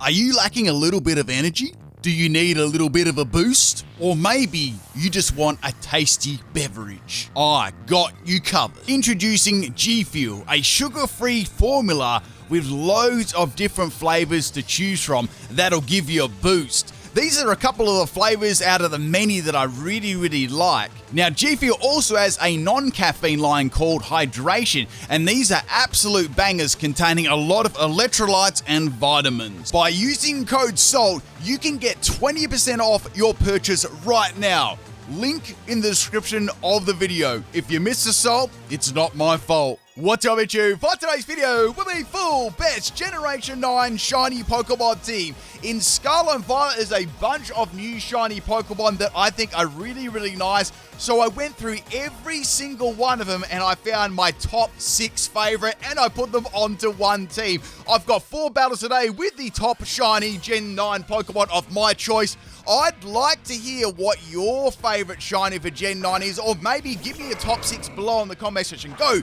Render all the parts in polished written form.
Are you lacking a little bit of energy? Do you need a little bit of a boost? Or maybe you just want a tasty beverage? I got you covered. Introducing G Fuel, a sugar-free formula with loads of different flavors to choose from that'll give you a boost. These are a couple of the flavors out of the many that I really like. Now, G Fuel also has a non-caffeine line called Hydration, and these are absolute bangers containing a lot of electrolytes and vitamins. By using code SALT, you can get 20% off your purchase right now. Link in the description of the video. If you miss the salt, it's not my fault. What's up, YouTube? For today's video, we'll be full best Generation 9 shiny Pokemon team. In Scarlet and Violet is a bunch of new shiny Pokemon that I think are really nice. So I went through every single one of them and I found my top 6 favorite and I put them onto one team. I've got 4 battles today with the top shiny Gen 9 Pokemon of my choice. I'd like to hear what your favorite shiny for Gen 9 is, or maybe give me your top 6 below in the comment section. Go,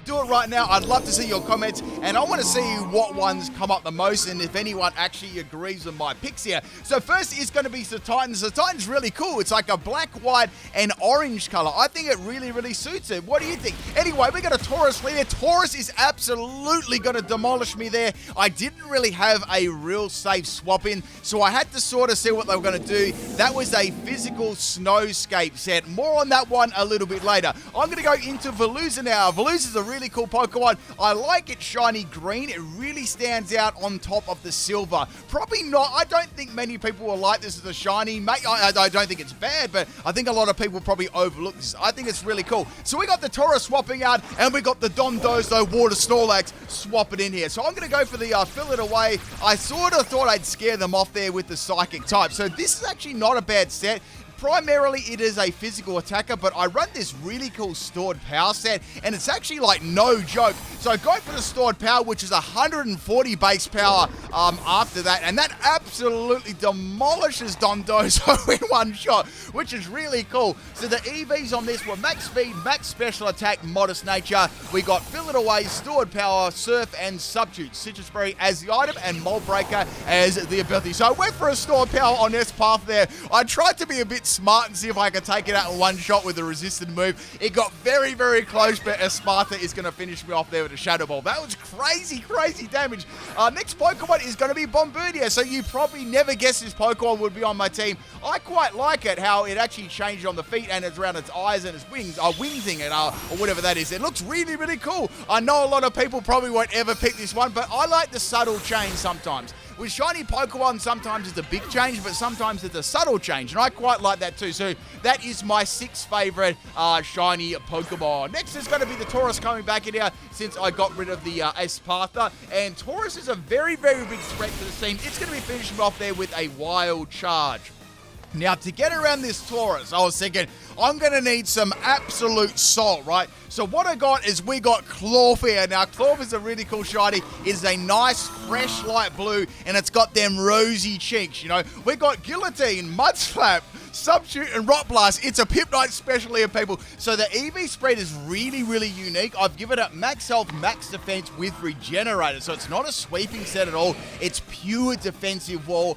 do it right now. I'd love to see your comments, and I want to see what ones come up the most, and if anyone actually agrees with my picks here. So first is going to be the Titans. The Titan's really cool. It's like a black, white, and orange color. I think it really suits it. What do you think? Anyway, we got a Taurus leader. Taurus is absolutely going to demolish me there. I didn't really have a real safe swap in, so I had to sort of see what they were going to do. That was a physical snowscape set. More on that one a little bit later. I'm going to go into Veluza now. Veluza's a really cool Pokemon. I like its shiny green. It really stands out on top of the silver. Probably not. I don't think many people will like this as a shiny. I don't think it's bad, but I think a lot of people probably overlook this. I think it's really cool. So we got the Taurus swapping out, and we got the Dondozo Water Snorlax swapping in here. So I'm going to go for the Fill It Away. I sort of thought I'd scare them off there with the Psychic type. So this is actually not a bad set. Primarily, it is a physical attacker, but I run this really cool stored power set, and it's actually like no joke. So I go for the stored power, which is 140 base power after that, and that absolutely demolishes Dondozo in one shot, which is really cool. So the EVs on this were max speed, max special attack, modest nature. We got Fill It Away, stored power, surf, and substitute. Citrus Berry as the item, and Mold Breaker as the ability. So I went for a stored power on this path there. I tried to be a bit smart and see if I could take it out in one shot with a resisted move. It got very close, but Esparta is going to finish me off there with a Shadow Ball. That was crazy damage. Next Pokemon is going to be Bombardier, so you probably never guessed this Pokemon would be on my team. I quite like it, how it actually changed on the feet and it's around its eyes and its wings, winging it, or whatever that is. It looks really cool. I know a lot of people probably won't ever pick this one, but I like the subtle change sometimes. With shiny Pokemon, sometimes it's a big change, but sometimes it's a subtle change, and I quite like that too. So that is my 6th favorite shiny Pokemon. Next is going to be the Taurus coming back in here since I got rid of the Esparta, and Taurus is a very big threat to the team. It's going to be finishing off there with a Wild Charge. Now, to get around this Taurus, I was thinking, I'm going to need some absolute salt, right? So what I got is we got Clorphere. Now, Clorphere is a really cool shiny. It is a nice, fresh, light blue, and it's got them rosy cheeks, you know. We got Guillotine, Mudslap, Substitute, and Rock Blast. It's a PIMPNITE special here, people. So the EV spread is really unique. I've given it max health, max defense with Regenerator. So it's not a sweeping set at all. It's pure defensive wall.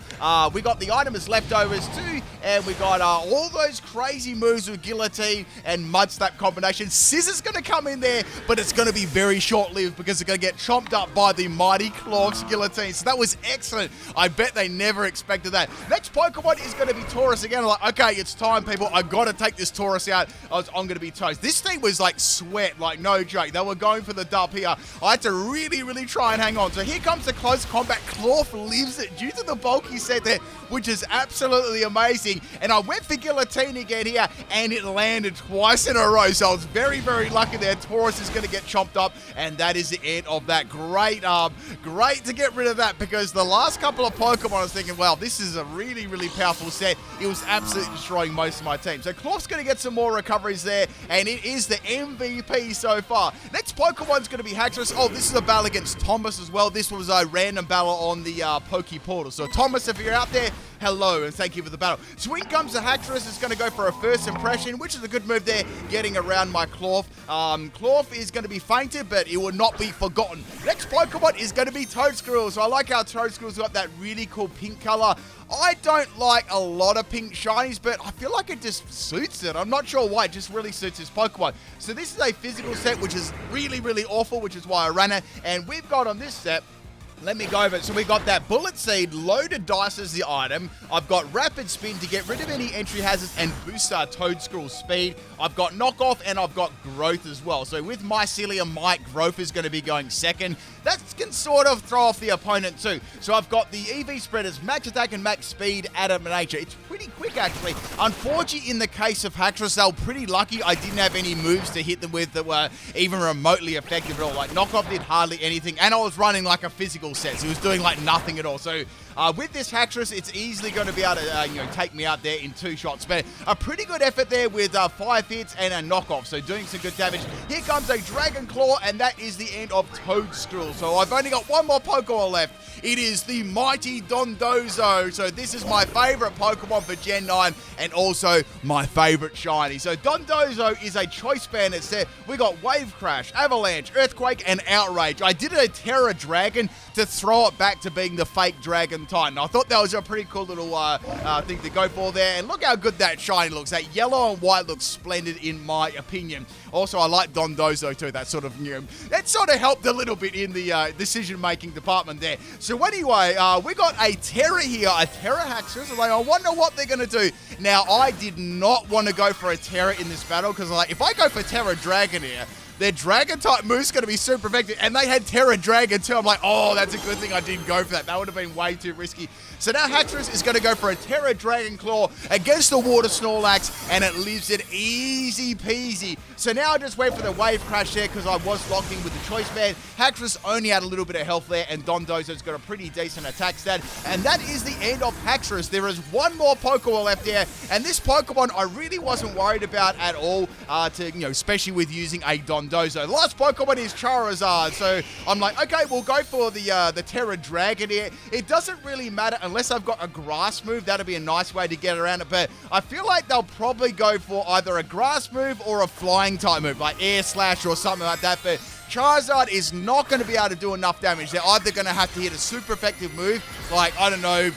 We got the item as leftovers too, and we got all those crazy moves with Guillotine and Mudslap combination. Scissor's going to come in there, but it's going to be very short-lived because it's going to get chomped up by the mighty Clorp's Guillotine. So that was excellent. I bet they never expected that. Next Pokemon is going to be Taurus again. I'm like, okay, it's time, people. I got to take this Taurus out. I'm going to be toast. This thing was like sweat, like no joke. They were going for the dub here. I had to really try and hang on. So here comes the close combat. Clorph lives it due to the bulky set there, which is absolutely amazing. And I went for Guillotine again here, and it landed twice in a row. So I was very lucky there. Taurus is going to get chomped up, and that is the end of that. Great to get rid of that, because the last couple of Pokemon I was thinking, wow, this is a really powerful set. It was absolutely destroying most of my team. So Clorph's going to get some more recoveries there, and it is the MVP so far. Next Pokemon's going to be Haxorus. Oh, this is a battle against Thomas as well. This was a random battle on the Poke Portal. So Thomas, if you're out there, hello and thank you for the battle. So in comes the Haxorus. It's going to go for a first impression, which is a good move there, getting around my Clorf. Clorf is going to be fainted, but it will not be forgotten. Next Pokemon is going to be Toedscruel. So I like how Toedscruel's got that really cool pink color. I don't like a lot of pink shinies, but I feel like it just suits it. I'm not sure why. It just really suits this Pokemon. So this is a physical set, which is really, really awful, which is why I ran it. And we've got on this set, let me go over it. So we got that Bullet Seed, Loaded Dice as the item. I've got Rapid Spin to get rid of any entry hazards and boost our Toedscruel speed. I've got Knockoff and I've got Growth as well. So with Mycelium Mite, Growth is going to be going second. That can sort of throw off the opponent too. So I've got the EV Spreaders, Max Attack and Max Speed, Adam Nature. It's pretty quick actually. Unfortunately, in the case of Haxorus, they were pretty lucky I didn't have any moves to hit them with that were even remotely effective at all. Like Knockoff did hardly anything, and I was running like a physical set, so it was doing like nothing at all. So with this Haxorus, it's easily going to be able to take me out there in 2 shots. But a pretty good effort there with 5 hits and a knockoff, so doing some good damage. Here comes a Dragon Claw, and that is the end of Toedscruel. So I've only got one more Pokemon left. It is the mighty Dondozo. So this is my favorite Pokemon for Gen 9 and also my favorite shiny. So Dondozo is a choice bandit set. We got Wave Crash, Avalanche, Earthquake, and Outrage. I did a Terra Dragon to throw it back to being the fake Dragon Titan. I thought that was a pretty cool little thing to go for there. And look how good that shiny looks. That yellow and white looks splendid in my opinion. Also, I like Dondozo too. That sort of that sort of helped a little bit in the decision-making department there. So anyway, we got a Terra here, a Terra Haxorus. I wonder what they're going to do. Now, I did not want to go for a Terra in this battle because if I go for Terra Dragon here, their Dragon type move's going to be super effective, and they had Terra Dragon too. I'm like, oh, that's a good thing I didn't go for that. That would have been way too risky. So now Haxorus is going to go for a Terra Dragon Claw against the Water Snorlax, and it leaves it easy peasy. So now I just wait for the Wave Crash there because I was locked in with the Choice Band. Haxorus only had a little bit of health there, and Dondozo's got a pretty decent attack stat. And that is the end of Haxorus. There is one more Pokemon left there, and this Pokemon I really wasn't worried about at all, especially with using a Dondozo. The last Pokemon is Charizard, so I'm like, okay, we'll go for the Terra Dragon here. It doesn't really matter unless I've got a Grass move. That'll be a nice way to get around it, but I feel like they'll probably go for either a Grass move or a Flying type move, like Air Slash or something like that, but Charizard is not going to be able to do enough damage. They're either going to have to hit a super effective move, like, I don't know,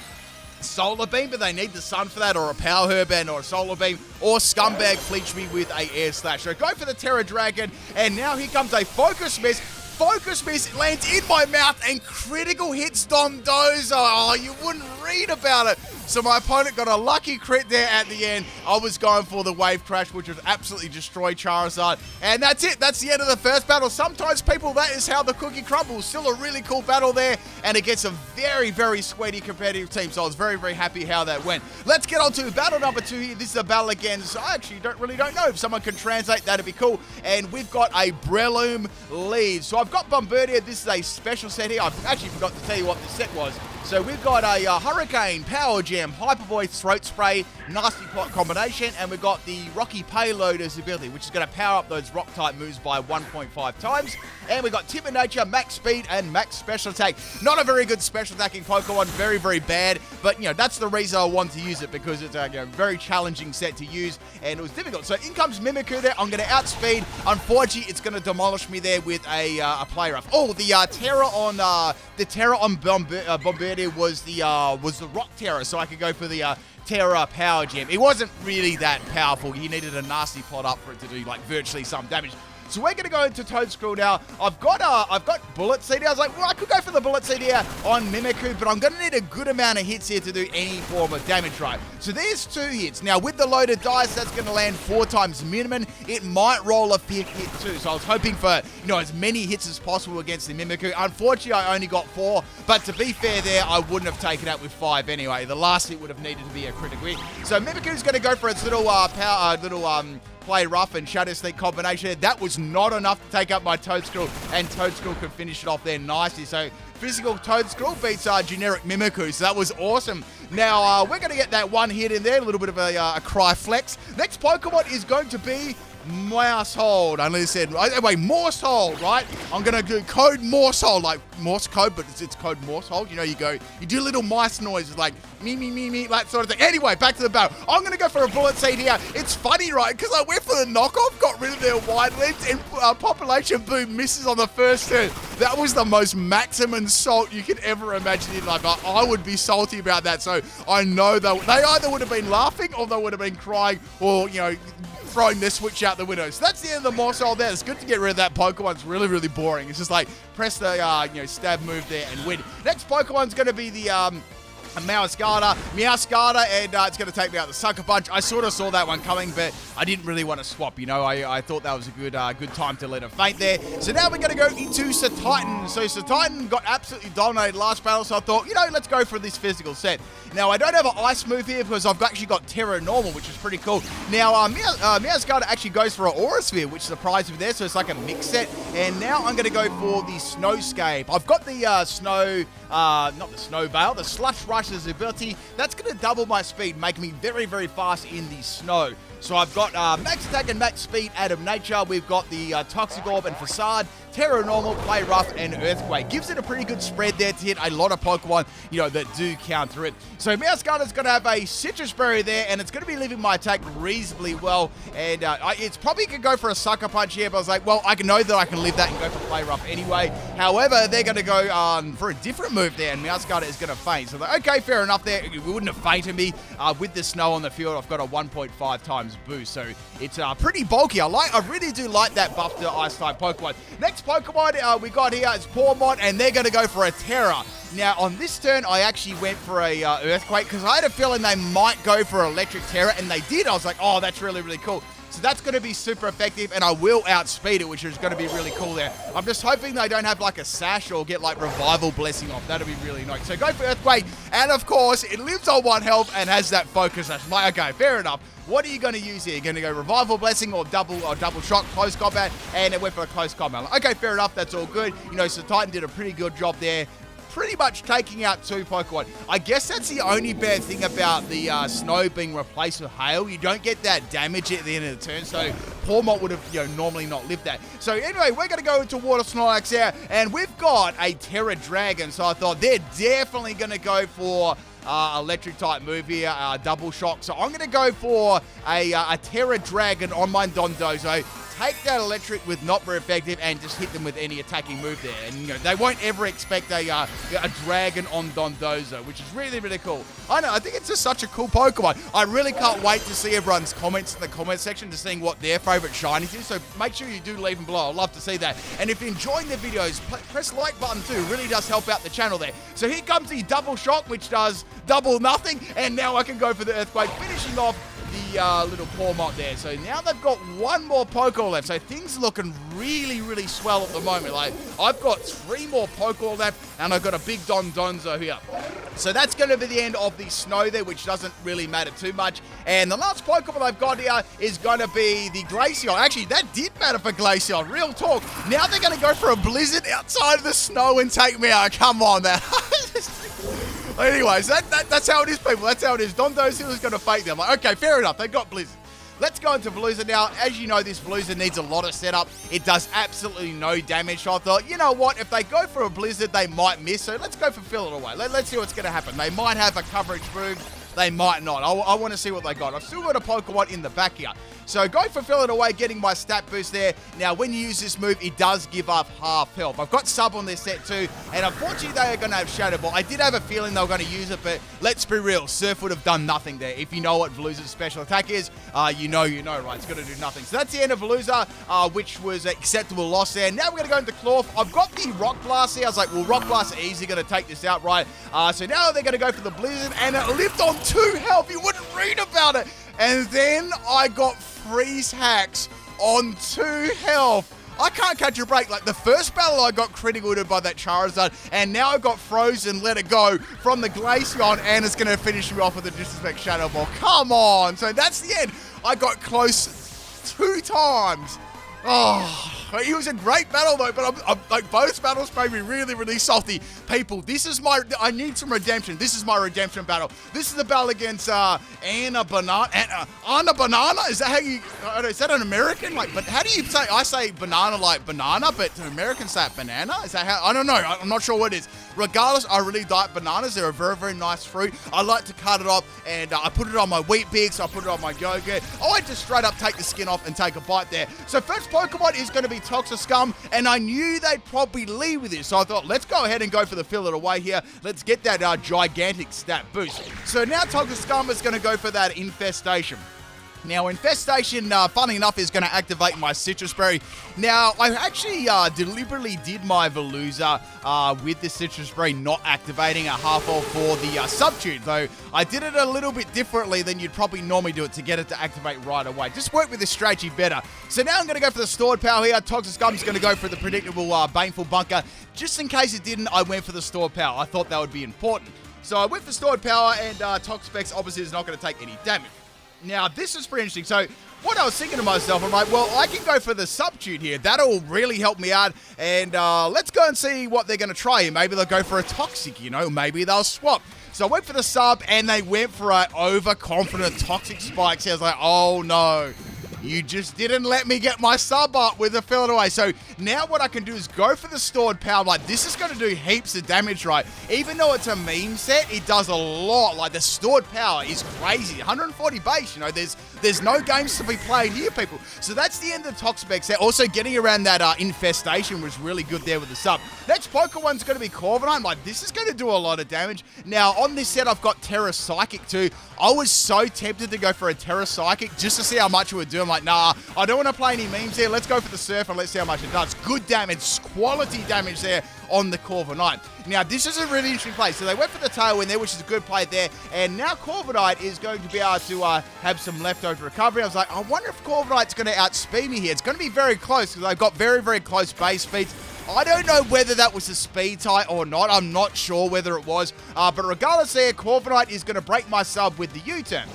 Solar Beam, but they need the Sun for that, or a Power Herband, or a Solar Beam, or Scumbag Fleech me with a Air Slash. So go for the Terra Dragon, and now here comes a Focus Miss. Focus Miss lands in my mouth and critical hits Dondozo. Oh, you wouldn't read about it. So my opponent got a lucky crit there at the end. I was going for the Wave Crash, which would absolutely destroy Charizard. And that's it. That's the end of the first battle. Sometimes, people, that is how the cookie crumbles. Still a really cool battle there. And it gets a very, very sweaty competitive team. So I was very, very happy how that went. Let's get on to battle number 2 here. This is a battle again. So I actually don't know. If someone can translate, that'd be cool. And we've got a Breloom lead. So I've got Bombardier. This is a special set here. I actually forgot to tell you what this set was. So we've got a Hurricane, Power Gem, Hyper Voice, Throat Spray, Nasty Plot combination, and we've got the Rocky Payload as ability, which is going to power up those rock type moves by 1.5 times. And we've got Timid Nature, Max Speed, and Max Special Attack. Not a very good special attacking Pokemon, very, very bad, but that's the reason I wanted to use it, because it's a very challenging set to use, and it was difficult. So in comes Mimikyu there. I'm going to outspeed. Unfortunately, it's going to demolish me there with a Play Rough. Oh, the Terra on Bombardier was the Rock Terra, so I could go for the Terra Power Gem. It wasn't really that powerful. He needed a nasty plot up for it to do virtually some damage. So we're going to go into Toedscruel now. I've got Bullet Seed here. I was like, well, I could go for the Bullet Seed here on Mimikyu, but I'm going to need a good amount of hits here to do any form of damage, right? So there's 2 hits. Now, with the loaded dice, that's going to land 4 times minimum. It might roll a 5th hit too. So I was hoping for, as many hits as possible against the Mimikyu. Unfortunately, I only got 4, but to be fair there, I wouldn't have taken out with 5 anyway. The last hit would have needed to be a critical hit. So Mimikyu's going to go for its little Play Rough and Shadow Sneak combination. That was not enough to take up my Toedscruel, and Toedscruel could finish it off there nicely. So physical Toedscruel beats generic Mimikyu, so that was awesome. Now, we're going to get that one hit in there, a little bit of a cry flex. Next Pokemon is going to be Mouse hold. I only said, wait, Morse hold, right? I'm going to do code Morse hold, like Morse code, but it's code Morse hold. You know, you do little mice noises like me, that sort of thing. Anyway, back to the battle. I'm going to go for a bullet seed here. It's funny, right? Because I went for the knockoff, got rid of their wide limbs, and population boom misses on the first turn. That was the most maximum salt you could ever imagine in life. I would be salty about that. So I know they either would have been laughing or they would have been crying or, you know, throwing their switch out the window. So that's the end of the Morse hold there. It's good to get rid of that Pokemon. It's really, really boring. It's just like press the stab move there and win. Next Pokemon's going to be the Meowscarlet, and it's going to take me out the Sucker Punch. I sort of saw that one coming, but I didn't really want to swap, you know. I thought that was a good time to let it faint there. So now we're going to go into Titan. So Titan got absolutely dominated last battle, so I thought, you know, let's go for this physical set. Now, I don't have an Ice move here because I've actually got Terra Normal, which is pretty cool. Now, Meowscarlet actually goes for an Aura Sphere, which surprised me there, so it's like a mix set. And now I'm going to go for the Snowscape. I've got the not the Snow Veil, the Slush Rush's ability. That's going to double my speed, making me very, very fast in the snow. So I've got Max Attack and Max Speed out of Nature. We've got the Toxic Orb and Facade, Terra Normal, Play Rough, and Earthquake. Gives it a pretty good spread there to hit a lot of Pokemon, you know, that do counter it. So Meowscarlet's going to have a Citrus Berry there, and it's going to be leaving my attack reasonably well. And it's probably going to go for a Sucker Punch here, but I was like, well, I know that I can live that and go for Play Rough anyway. However, they're going to go for a different move there, and Meowscarlet is going to faint. So like, okay, fair enough there. It wouldn't have fainted me. With the snow on the field, I've got a 1.5 times boost, so it's pretty bulky. I really do like that buff to Ice-type Pokemon. Next Pokemon we got here is PIMPNITE, and they're going to go for a Terra. Now, on this turn, I actually went for a Earthquake because I had a feeling they might go for Electric Terra, and they did. I was like, oh, that's really, really cool. So that's going to be super effective, and I will outspeed it, which is going to be really cool there. I'm just hoping they don't have like a Sash or get like Revival Blessing off. That'll be really nice. So go for Earthquake, and of course, it lives on 1 health and has that Focus Sash. Okay, fair enough. What are you going to use here? You're going to go Revival Blessing or double shot, close combat, and it went for a close combat. Okay, fair enough. That's all good. You know, so Titan did a pretty good job there. Pretty much taking out 2 Pokemon. I guess that's the only bad thing about the snow being replaced with hail. You don't get that damage at the end of the turn, so PIMPNITE would have, you know, normally not lived that. So anyway, we're going to go into Water Snorlax here, and we've got a Terra Dragon, so I thought they're definitely going to go for electric type move here, double shock. So I'm going to go for a Terra Dragon on my Dondozo. Take that electric with not very effective and just hit them with any attacking move there. And you know, they won't ever expect a dragon on Dondozo, which is really, really cool. I know, I think it's just such a cool Pokemon. I really can't wait to see everyone's comments in the comment section to seeing what their favorite shinies is. So make sure you do leave them below. I'd love to see that. And if you're enjoying the videos, press the like button too. It really does help out the channel there. So here comes the double shock, which does double nothing. And now I can go for the Earthquake, finishing off the little PIMPNITE there. So now they've got 1 more Pokemon left. So things are looking really, really swell at the moment. Like, I've got 3 more Pokemon left, and I've got a big Dondozo here. So that's going to be the end of the snow there, which doesn't really matter too much. And the last Pokemon I've got here is going to be the Glaceon. Actually, that did matter for Glaceon. Real talk. Now they're going to go for a Blizzard outside of the snow and take me out. Come on, man. Anyways, that's how it is, people. That's how it is. Dondozo is going to fake them. Like, okay, fair enough. They got Blizzard. Let's go into Veluza now. As you know, this Veluza needs a lot of setup. It does absolutely no damage. So I thought, you know what? If they go for a Blizzard, they might miss. So let's go for Fill It Away. Let's see what's going to happen. They might have a coverage move. They might not. I want to see what they got. I've still got a Pokemon in the back here. So going for Fill It Away, getting my stat boost there. Now, when you use this move, it does give up half health. I've got Sub on this set too, and unfortunately, they are going to have Shadow Ball. I did have a feeling they were going to use it, but let's be real. Surf would have done nothing there. If you know what Veluza's special attack is, you know, right? It's going to do nothing. So that's the end of Veluza, which was an acceptable loss there. Now we're going to go into Clorf. I've got the Rock Blast here. I was like, well, Rock Blast is easy going to take this out, right? So now they're going to go for the Blizzard, and it lived on 2 health. You wouldn't read about it. And then I got Freeze Hacks on 2 health. I can't catch a break. Like, the first battle I got critical by that Charizard, and now I've got Frozen, Let It Go from the Glaceon, and it's going to finish me off with a Disrespect Shadow Ball. Come on. So that's the end. I got close 2 times. Oh, It was a great battle though, but I'm like both battles made me really, really salty. People, I need some redemption. This is my redemption battle. This is the battle against Anna Banana. Anna Banana? Is that how you? Is that an American? Like, but how do you say? I say banana like banana, but do Americans say banana? Is that how? I don't know. I'm not sure what it is. Regardless, I really like bananas. They're a very, very nice fruit. I like to cut it up and I put it on my wheat bix. I put it on my yogurt. I just straight up take the skin off and take a bite there. So first Pokemon is going to be Toxiscum, and I knew they'd probably lead with this. So I thought, let's go ahead and go for the fill it away here. Let's get that gigantic stat boost. So now Toxiscum is going to go for that Infestation. Now, Infestation, funny enough, is going to activate my Citrus Berry. Now, I actually deliberately did my Veluza with the Citrus Berry not activating a half-all for the Subtune, though I did it a little bit differently than you'd probably normally do it to get it to activate right away. Just work with this strategy better. So now I'm going to go for the Stored Power here. Toxiscum's going to go for the predictable Baneful Bunker. Just in case it didn't, I went for the Stored Power. I thought that would be important. So I went for Stored Power, and Toxapex obviously is not going to take any damage. Now, this is pretty interesting. So, what I was thinking to myself, I'm like, well, I can go for the Subtune here. That'll really help me out. And let's go and see what they're going to try here. Maybe they'll go for a Toxic, Maybe they'll swap. So, I went for the Sub, and they went for an overconfident Toxic Spike. So, I was like, oh, no. You just didn't let me get my Sub up with a fill it away. So now what I can do is go for the Stored Power. Like, this is going to do heaps of damage, right? Even though it's a meme set, it does a lot. Like, the Stored Power is crazy. 140 base, there's no games to be played here, people. So that's the end of the Toxapex set. Also, getting around that Infestation was really good there with the Sub. Next Pokemon's going to be Corviknight. Like, this is going to do a lot of damage. Now, on this set, I've got Terra Psychic too. I was so tempted to go for a Terra Psychic just to see how much it would do. I'm like, nah, I don't want to play any memes here. Let's go for the Surf and let's see how much it does. Good damage, quality damage there on the Corviknight. Now, this is a really interesting play. So they went for the Tailwind there, which is a good play there. And now Corviknight is going to be able to have some leftover recovery. I was like, I wonder if Corviknight's going to outspeed me here. It's going to be very close because they've got very, very close base speeds. I don't know whether that was a speed tie or not. I'm not sure whether it was. But regardless there, Corviknight is going to break my Sub with the U-turn.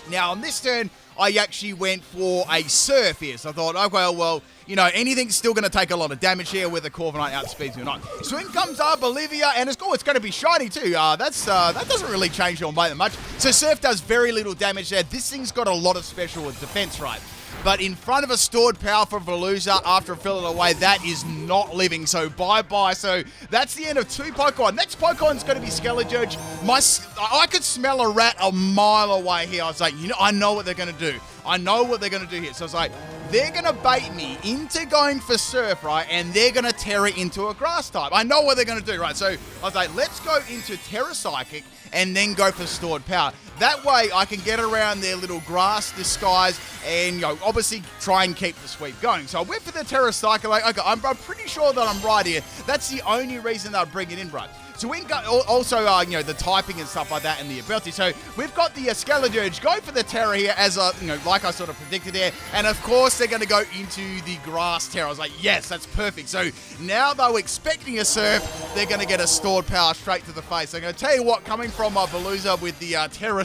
Now, on this turn, I actually went for a Surf here. So I thought, okay, well, anything's still going to take a lot of damage here whether Corviknight outspeeds me or not. So in comes Bolivia, and it's going to be shiny too. That doesn't really change your weight that much. So Surf does very little damage there. This thing's got a lot of special defense, right? But in front of a Stored Power for Veluza after a fill it away, that is not living. So bye-bye. So that's the end of two Pokemon. Next Pokemon's going to be Skeleturge. I could smell a rat a mile away here. I was like, I know what they're going to do. I know what they're going to do here. So I was like, they're going to bait me into going for Surf, right? And they're going to Terra into a Grass type. I know what they're going to do, right? So I was like, let's go into Terra Psychic and then go for Stored Power. That way I can get around their little Grass disguise and, obviously try and keep the sweep going. So I went for the Terra Psychic. Okay, I'm pretty sure that I'm right here. That's the only reason that I bring it in, right? So we got also, the typing and stuff like that and the ability. So we've got the Skeleturge go for the Terra here as, like I sort of predicted there. And of course, they're going to go into the Grass Terra. I was like, yes, that's perfect. So now they were expecting a Surf, they're going to get a Stored Power straight to the face. I'm going to tell you what, coming from Veluza with the Terra,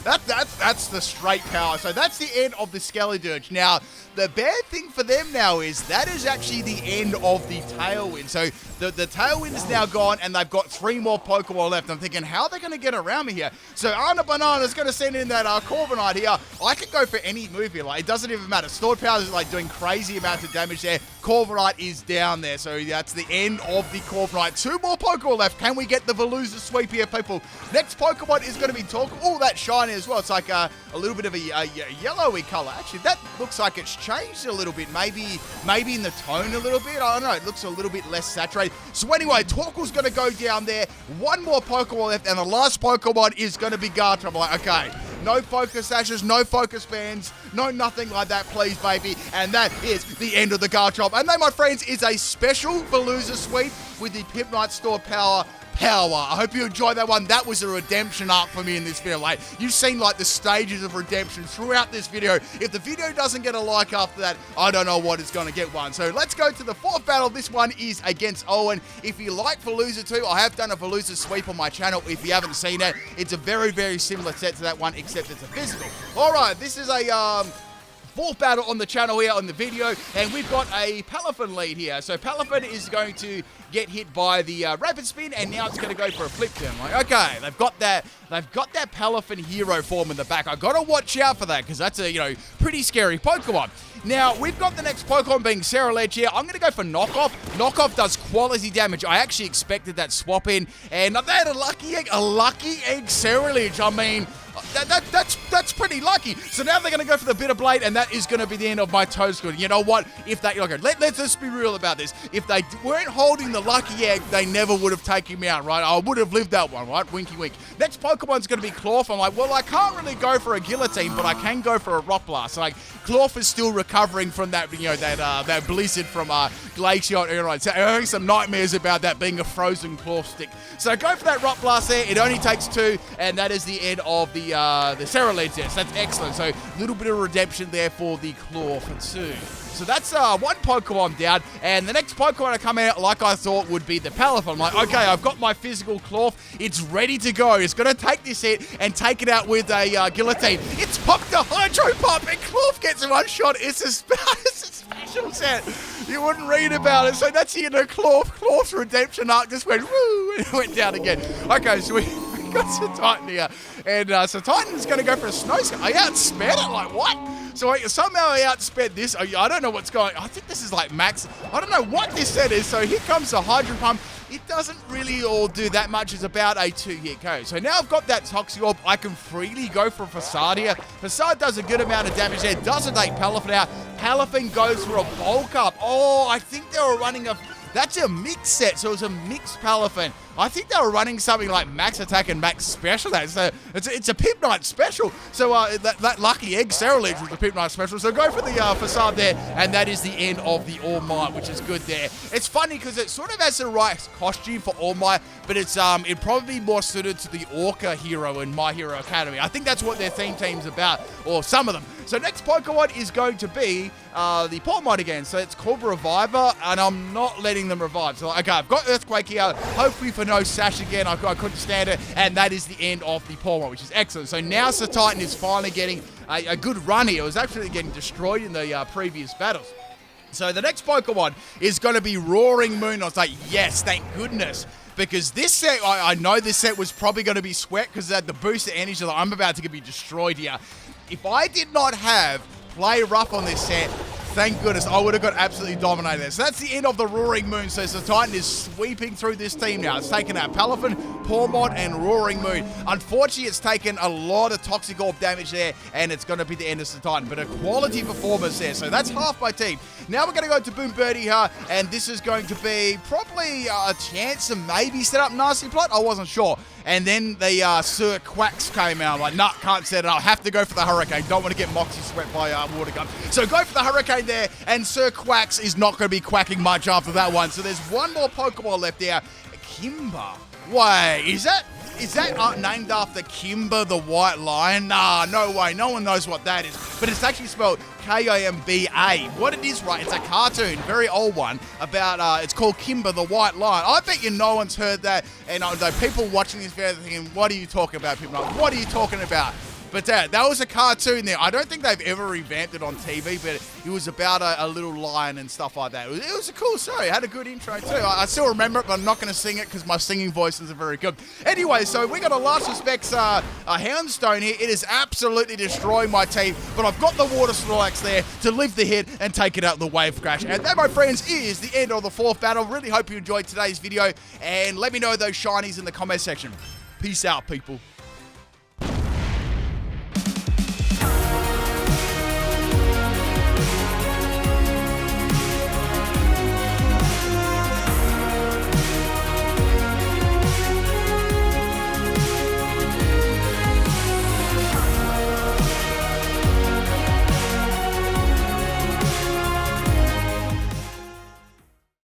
that's the straight power. So that's the end of the Skeleturge. Now, the bad thing for them now is that is actually the end of the Tailwind. So the Tailwind is now gone, and they've got 3 more Pokemon left. I'm thinking, how are they going to get around me here? So Anna Banana is going to send in that Corviknight here. I can go for any move here. Like, it doesn't even matter. Stored Power is like doing crazy amounts of damage there. Corviknight is down there. So that's the end of the Corviknight. 2 more Pokemon left. Can we get the Veluza sweep here, people? Next Pokemon is going to be Torkoal. Oh, that's shiny as well. It's like a little bit of a yellowy color. Actually, that looks like it's changed a little bit. Maybe in the tone a little bit. I don't know. It looks a little bit less saturated. So anyway, Torkoal's going to go down there. 1 more Pokemon left, and the last Pokemon is going to be Garchomp. I'm like, okay, no focus sashes, no focus bands, no nothing like that, please, baby. And that is the end of the Garchomp. And that, my friends, is a special Veluza sweep with the PIMPNITE Stored Power. I hope you enjoyed that one. That was a redemption arc for me in this video. Like, you've seen like the stages of redemption throughout this video. If the video doesn't get a like after that, I don't know what is going to get one. So let's go to the 4th battle. This one is against Owen. If you like Veluza too, I have done a Veluza sweep on my channel. If you haven't seen it, it's a very, very similar set to that one, except it's a physical. All right, this is a fourth battle on the channel here on the video, and we've got a Palafin lead here. So Palafin is going to get hit by the rapid spin, and now it's going to go for a flip turn. Like, okay, they've got that Palafin hero form in the back. I got to watch out for that because that's a pretty scary Pokemon. Now, we've got the next Pokemon being Scarlet here. I'm going to go for Knockoff. Knockoff does quality damage. I actually expected that swap in, and they had a Lucky Egg Scarlet. I mean, that's pretty lucky. So now they're going to go for the Bitter Blade, and that is going to be the end of my Toedscoot. You know what? If they, okay, let's just be real about this. If they weren't holding the Lucky Egg, they never would have taken me out, right? I would have lived that one, right? Winky wink. Next Pokemon's going to be Clawf. I'm like, well, I can't really go for a Guillotine, but I can go for a Rock Blast. Like, Clawf is still recovering from that, that blizzard from Glacier Aeroid. So I'm having some nightmares about that being a frozen Clawf stick. So go for that Rock Blast there. It only takes 2, and that is the end of the Scarlet test. That's excellent. So a little bit of redemption there for the Claw for 2. So that's one Pokemon down, and the next Pokemon to come out, like I thought, would be the Palafin. I'm like, okay, I've got my physical Claw. It's ready to go. It's going to take this hit and take it out with a Guillotine. It's popped a Hydro Pump, and Claw gets one shot. It's a special set. You wouldn't read about it. So that's the end of Claw's redemption arc. Just went woo, and it went down again. Okay, so we got Titan here, and so Titan's going to go for a Snow Scale. I outsped it, like what? So somehow I outsped this. I don't know what's going on. I think this is like max. I don't know what this set is. So here comes the Hydro Pump. It doesn't really all do that much. It's about a 2-hit KO. So now I've got that Toxic Orb. I can freely go for Facade here. Facade does a good amount of damage there. Doesn't take Palafin out. Palafin goes for a Bulk Up. Oh, I think they were running a... That's a mix set, so it's a mixed Palafin. I think they were running something like Max Attack and Max Special. It's a PIMPNITE Special. So that Lucky Egg Scarlet was the PIMPNITE Special. So go for the Facade there, and that is the end of the All Might, which is good there. It's funny because it sort of has the right costume for All Might, but it's it'd probably be more suited to the Orca hero in My Hero Academy. I think that's what their theme team's about, or some of them. So next Pokemon is going to be the Pawmite again. So it's called Reviver, and I'm not letting them revive. So okay, I've got Earthquake here. Hopefully for no Sash again. I couldn't stand it, and that is the end of the Pawmite, which is excellent. So now Sir Titan is finally getting a good run here. It was actually getting destroyed in the previous battles. So the next Pokemon is going to be Roaring Moon. I was like, yes, thank goodness. Because this set, I know this set was probably going to be sweat because it had the boost of energy. Like, I'm about to be destroyed here. If I did not have Play Rough on this set, thank goodness, I would have got absolutely dominated. So that's the end of the Roaring Moon. So Titan is sweeping through this team now. It's taken out Palafin, Pawmite, and Roaring Moon. Unfortunately, it's taken a lot of Toxic Orb damage there, and it's going to be the end of Titan. But a quality performance there. So that's half my team. Now we're going to go to Boom Birdie here, and this is going to be probably a chance to maybe set up Nasty Plot. I wasn't sure. And then the Sir Quacks came out. I'm like, nah, can't set it up. Have to go for the Hurricane. Don't want to get Moxie swept by Water Gun. So go for the Hurricane there, and Sir Quacks is not going to be quacking much after that one. So there's one more Pokemon left there. Kimber. Wait, is that named after Kimber the White Lion? Nah, no way. No one knows what that is. But it's actually spelled Kimba. What it is, right, it's a cartoon, very old one, about, it's called Kimber the White Lion. I bet you no one's heard that, and people watching this video thinking, what are you talking about, people? Like, what are you talking about? But that was a cartoon there. I don't think they've ever revamped it on TV, but it was about a little lion and stuff like that. It was a cool story. It had a good intro too. I still remember it, but I'm not going to sing it because my singing voice isn't very good. Anyway, so we got a Last Respects Houndstone here. It is absolutely destroying my team, but I've got the Water Snorlax there to live the hit and take it out the Wave Crash. And that, my friends, is the end of the 4th battle. Really hope you enjoyed today's video, and let me know those shinies in the comment section. Peace out, people.